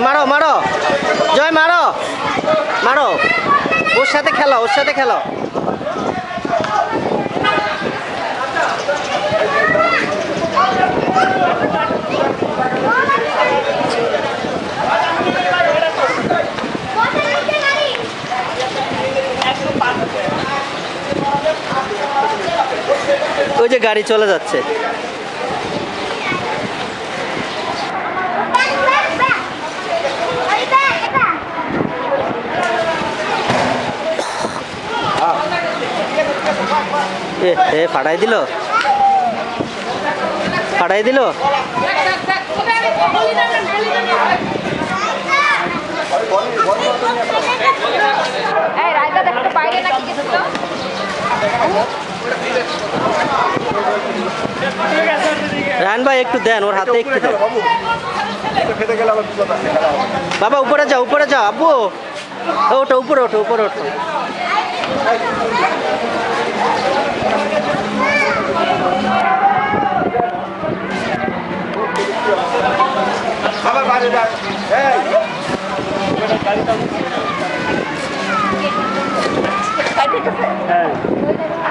মারো মারো জয় মারো মারো ওর সাথে খেলো ওর সাথে খেলো ওই যে গাড়ি চলে যাচ্ছে এ ফাটাই দিল ফাটাই দিল রায়ন ভাই একটু দেন ওর হাতে একটু দেন বাবা উপরে যাও আব্বু ওঠো উপরে ওঠো উপরে ওঠো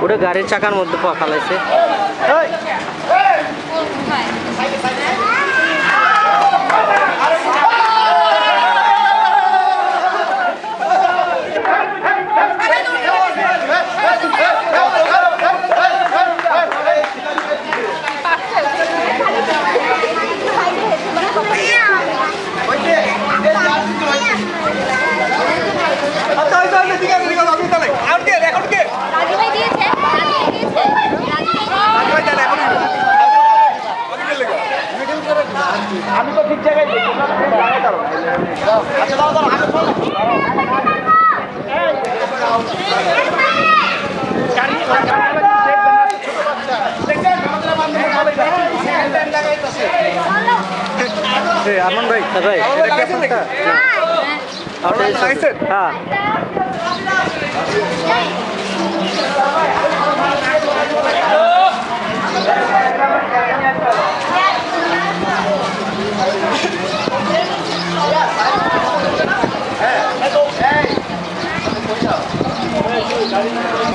ওটা গাড়ির চাকার মধ্যে ফালাইছে আমি তো ঠিক জায়গায় আচ্ছা দাও দাও আরমান ভাই ভাই হ্যাঁ